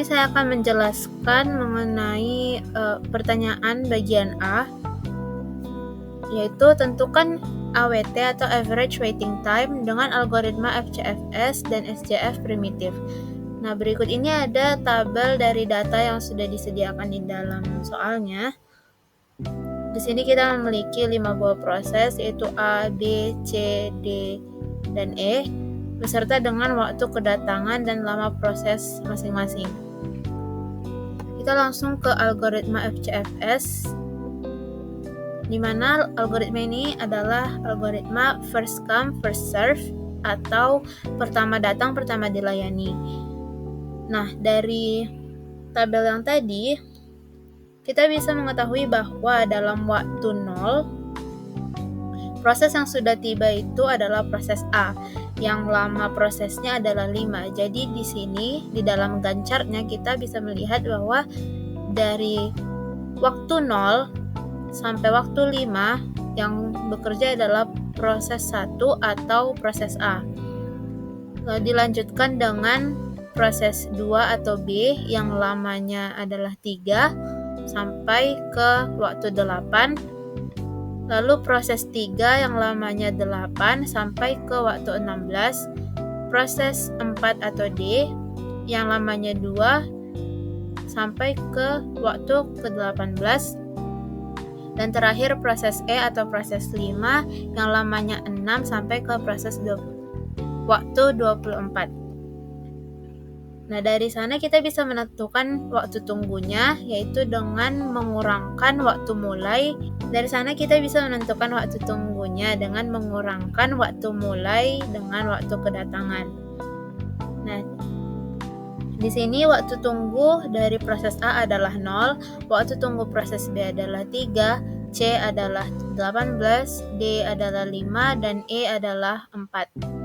sini saya akan menjelaskan mengenai pertanyaan bagian A, yaitu tentukan AWT atau Average Waiting Time dengan algoritma FCFS dan SJF primitif. Nah, berikut ini ada tabel dari data yang sudah disediakan di dalam soalnya. Di sini kita memiliki 5 buah proses, yaitu A, B, C, D, dan E, beserta dengan waktu kedatangan dan lama proses masing-masing. Kita langsung ke algoritma FCFS, di mana algoritma ini adalah algoritma first come first serve atau pertama datang pertama dilayani. Nah, dari tabel yang tadi kita bisa mengetahui bahwa dalam waktu 0 proses yang sudah tiba itu adalah proses A, yang lama prosesnya adalah 5. Jadi di sini di dalam gancarnya kita bisa melihat bahwa dari waktu 0 sampai waktu 5 yang bekerja adalah proses 1 atau proses A. Lalu dilanjutkan dengan proses 2 atau B yang lamanya adalah 3 sampai ke waktu 8. Lalu proses 3 yang lamanya 8 sampai ke waktu 16. Proses 4 atau D yang lamanya 2 sampai ke waktu ke-18. Dan terakhir proses E atau proses 5 yang lamanya 6 sampai ke proses waktu 24. Nah, dari sana kita bisa menentukan waktu tunggunya, yaitu dengan mengurangkan waktu mulai. Dari sana kita bisa menentukan waktu tunggunya dengan mengurangkan waktu mulai dengan waktu kedatangan. Nah, di sini waktu tunggu dari proses A adalah 0, waktu tunggu proses B adalah 3, C adalah 18, D adalah 5, dan E adalah 4.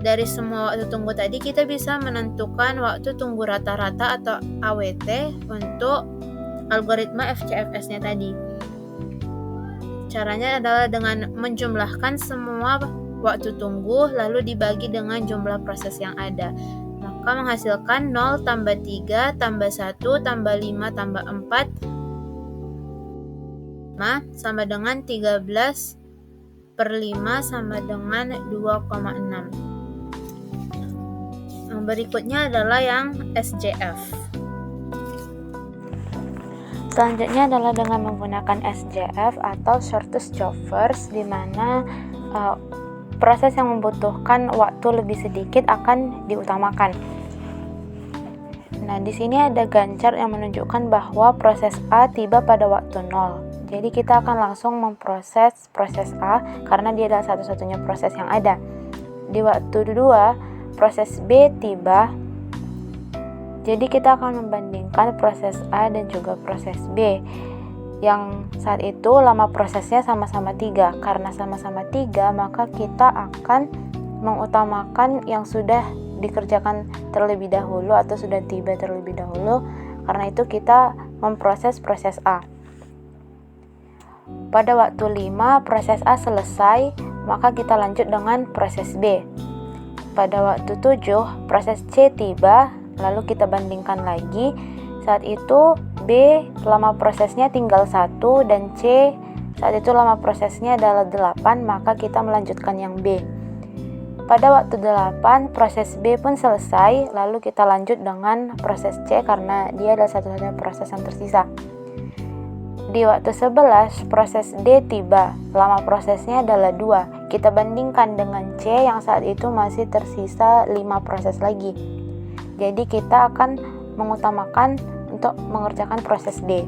Dari semua waktu tunggu tadi kita bisa menentukan waktu tunggu rata-rata atau AWT untuk algoritma FCFS-nya tadi. Caranya adalah dengan menjumlahkan semua waktu tunggu lalu dibagi dengan jumlah proses yang ada. Maka menghasilkan 0 tambah 3 tambah 1 tambah 5 tambah 4 sama dengan 13 per 5 sama dengan 2,6. Yang berikutnya adalah yang SJF. Selanjutnya adalah dengan menggunakan SJF atau Shortest Job First, di mana proses yang membutuhkan waktu lebih sedikit akan diutamakan. Nah, di sini ada gancar yang menunjukkan bahwa proses A tiba pada waktu 0. Jadi kita akan langsung memproses proses A karena dia adalah satu-satunya proses yang ada. Di waktu 2, proses B tiba. Jadi kita akan membandingkan proses A dan juga proses B. Yang saat itu lama prosesnya sama-sama 3. Karena sama-sama 3, maka kita akan mengutamakan yang sudah dikerjakan terlebih dahulu atau sudah tiba terlebih dahulu. Karena itu kita memproses proses A. Pada waktu 5, proses A selesai, maka kita lanjut dengan proses B. Pada waktu 7, proses C tiba, lalu kita bandingkan lagi. Saat itu B lama prosesnya tinggal 1 dan C saat itu lama prosesnya adalah 8, maka kita melanjutkan yang B. Pada waktu 8, proses B pun selesai, lalu kita lanjut dengan proses C karena dia adalah satu-satunya proses yang tersisa. Di waktu 11, proses D tiba, lama prosesnya adalah 2. Kita bandingkan dengan C yang saat itu masih tersisa 5 proses lagi. Jadi kita akan mengutamakan untuk mengerjakan proses D.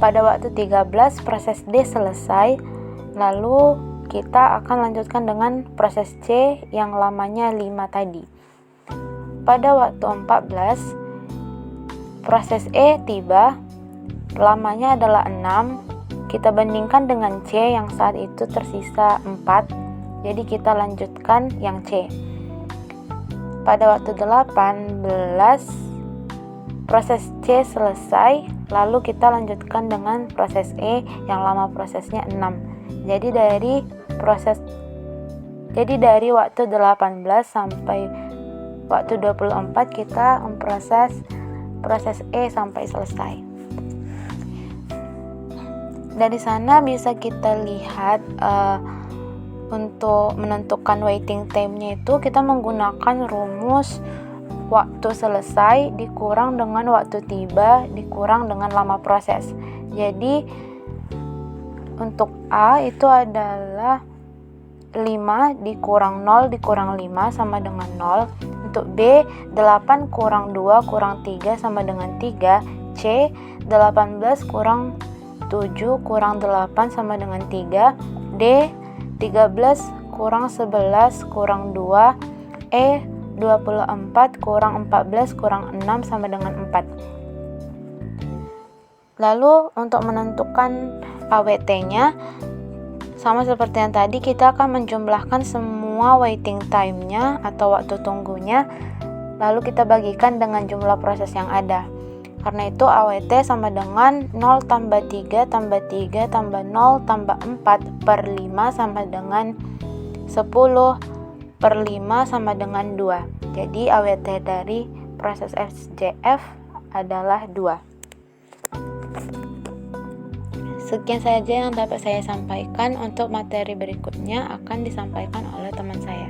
Pada waktu 13, proses D selesai, lalu kita akan lanjutkan dengan proses C yang lamanya 5 tadi. Pada waktu 14, proses E tiba, lamanya adalah 6. Kita bandingkan dengan C yang saat itu tersisa 4. Jadi kita lanjutkan yang C. Pada waktu 18, proses C selesai, lalu kita lanjutkan dengan proses E yang lama prosesnya 6. Jadi dari waktu 18 sampai waktu 24 kita memproses proses E sampai selesai. Dari sana bisa kita lihat untuk menentukan waiting time-nya itu kita menggunakan rumus waktu selesai dikurang dengan waktu tiba dikurang dengan lama proses. Jadi untuk A itu adalah 5 dikurang 0 dikurang 5 sama dengan 0. Untuk B, 8 kurang 2 kurang 3 sama dengan 3. C, 18 kurang 7 kurang 8 sama dengan 3. D, 13 kurang 11 kurang 2. E, 24 kurang 14 kurang 6 sama dengan 4. Lalu untuk menentukan AWT-nya, sama seperti yang tadi, kita akan menjumlahkan semua waiting time-nya atau waktu tunggunya, lalu kita bagikan dengan jumlah proses yang ada. Karena itu AWT sama dengan 0 tambah 3 tambah 3 tambah 0 tambah 4 per 5 sama dengan 10 per 5 sama dengan 2. Jadi AWT dari proses SJF adalah 2. Sekian saja yang dapat saya sampaikan. Untuk materi berikutnya akan disampaikan oleh teman saya.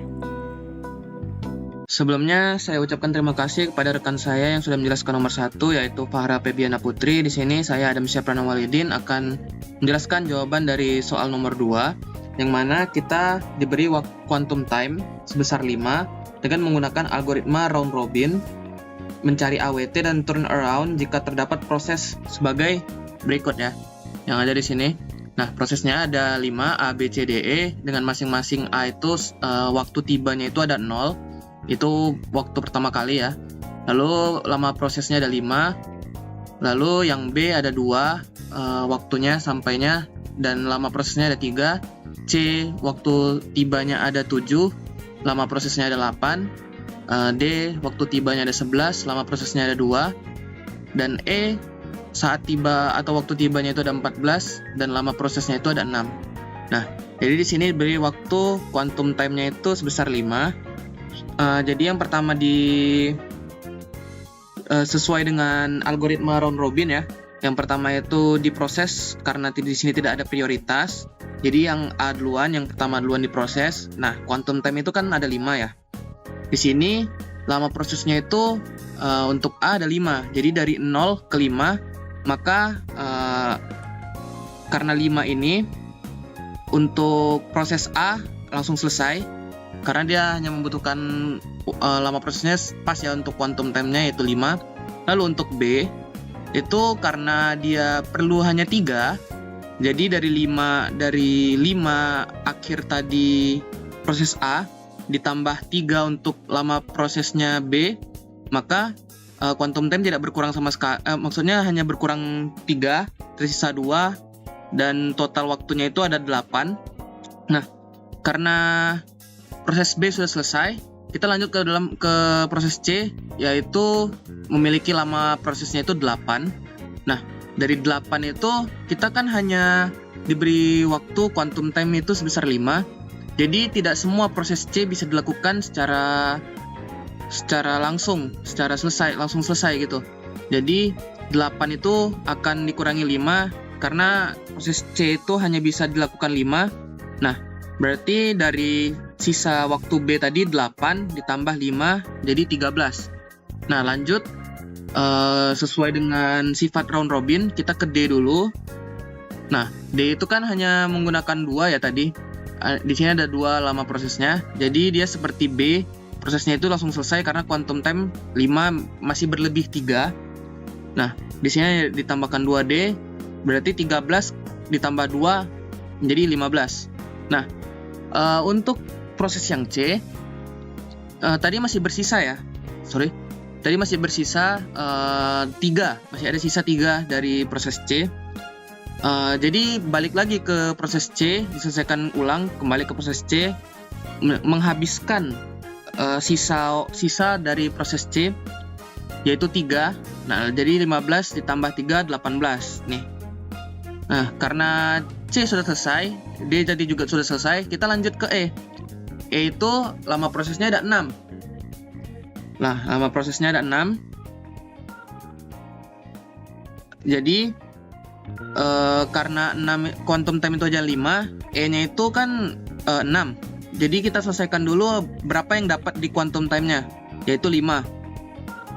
Sebelumnya saya ucapkan terima kasih kepada rekan saya yang sudah menjelaskan nomor 1, yaitu Fahra Febiana Putri. Di sini saya Adam Syafrana Walidin akan menjelaskan jawaban dari soal nomor 2, yang mana kita diberi quantum time sebesar 5 dengan menggunakan algoritma round robin, mencari AWT dan turnaround jika terdapat proses sebagai berikut ya, yang ada di sini. Nah, prosesnya ada 5, A, B, C, D, E, dengan masing-masing A itu waktu tibanya itu ada 0, itu waktu pertama kali ya. Lalu lama prosesnya ada 5, lalu yang B ada 2, waktunya sampainya, dan lama prosesnya ada 3. C, waktu tibanya ada 7, lama prosesnya ada 8. D, waktu tibanya ada 11, lama prosesnya ada 2. Dan E, saat tiba atau waktu tibanya itu ada 14 dan lama prosesnya itu ada 6. Nah, jadi di sini beri waktu quantum time-nya itu sebesar 5. Jadi yang pertama sesuai dengan algoritma round robin ya. Yang pertama itu diproses karena di sini tidak ada prioritas. Jadi yang A duluan, yang pertama duluan diproses. Nah, quantum time itu kan ada 5 ya. Di sini lama prosesnya itu untuk A ada 5. Jadi dari 0 ke 5, maka karena 5 ini untuk proses A langsung selesai karena dia hanya membutuhkan lama prosesnya pas ya untuk quantum time-nya yaitu 5. Lalu untuk B itu karena dia perlu hanya 3, jadi dari 5 akhir tadi proses A ditambah 3 untuk lama prosesnya B, maka quantum time tidak berkurang sama sekali, maksudnya hanya berkurang 3, tersisa 2, dan total waktunya itu ada 8. Nah, karena proses B sudah selesai, kita lanjut ke proses C, yaitu memiliki lama prosesnya itu 8. Nah, dari 8 itu kita kan hanya diberi waktu quantum time itu sebesar 5. Jadi tidak semua proses C bisa dilakukan secara langsung selesai gitu. Jadi 8 itu akan dikurangi 5 karena proses C itu hanya bisa dilakukan 5. Nah, berarti dari sisa waktu B tadi 8 ditambah 5 jadi 13. Nah, lanjut sesuai dengan sifat round robin, kita ke D dulu. Nah, D itu kan hanya menggunakan 2 ya tadi. Di sini ada 2 lama prosesnya. Jadi dia seperti B, prosesnya itu langsung selesai karena quantum time 5 masih berlebih 3. Nah, di sini ditambahkan 2D, berarti 13 ditambah 2 menjadi 15. Nah, untuk proses yang C, tadi masih bersisa ya. Tadi masih bersisa 3, masih ada sisa 3 dari proses C. Jadi balik lagi ke proses C, diselesaikan ulang, kembali ke proses C, menghabiskan sisa dari proses C, yaitu 3. Nah, jadi 15 ditambah 3, 18 nih. Nah, karena C sudah selesai, D tadi juga sudah selesai, kita lanjut ke E. E itu lama prosesnya ada 6. Nah, lama prosesnya ada 6. Jadi karena 6 quantum time itu aja 5, E-nya itu kan 6. Jadi kita selesaikan dulu berapa yang dapat di quantum time-nya, yaitu 5.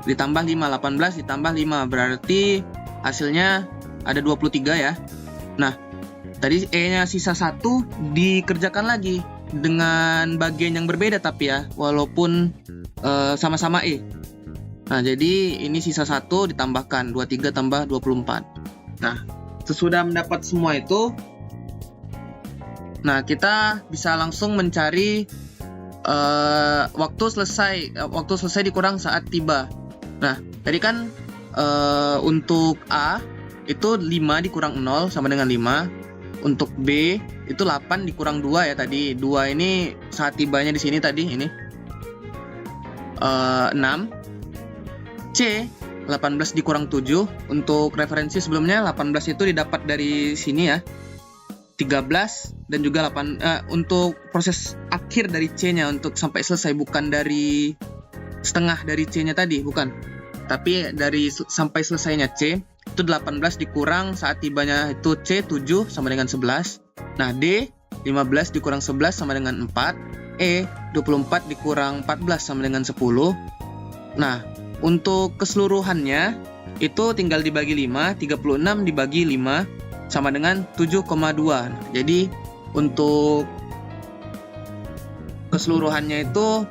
Ditambah 5, 18 ditambah 5, berarti hasilnya ada 23 ya. Nah, tadi E-nya sisa 1 dikerjakan lagi dengan bagian yang berbeda tapi ya, walaupun sama-sama E. Nah, jadi ini sisa 1 ditambahkan 23 tambah 24. Nah, sesudah mendapat semua itu, nah kita bisa langsung mencari waktu selesai dikurang saat tiba. Nah, tadi kan untuk A itu 5 dikurang 0 sama dengan 5. Untuk B itu 8 dikurang 2 ya tadi. 2 ini saat tibanya di sini tadi ini 6. C 18 dikurang 7. Untuk referensi sebelumnya 18 itu didapat dari sini ya. 13 dan juga 8 untuk proses akhir dari C-nya untuk sampai selesai, bukan dari setengah dari C-nya tadi, bukan. Tapi dari sampai selesainya C itu 18 dikurang saat tibanya itu C 7 sama dengan 11. Nah, D 15 dikurang 11 sama dengan 4. E 24 dikurang 14 sama dengan 10. Nah, untuk keseluruhannya itu tinggal dibagi 5, 36 dibagi 5 sama dengan 7,2. Jadi untuk keseluruhannya itu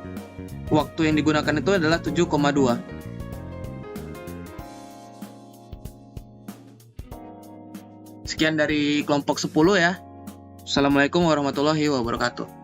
waktu yang digunakan itu adalah 7,2. Sekian dari kelompok 10 ya. Assalamualaikum warahmatullahi wabarakatuh.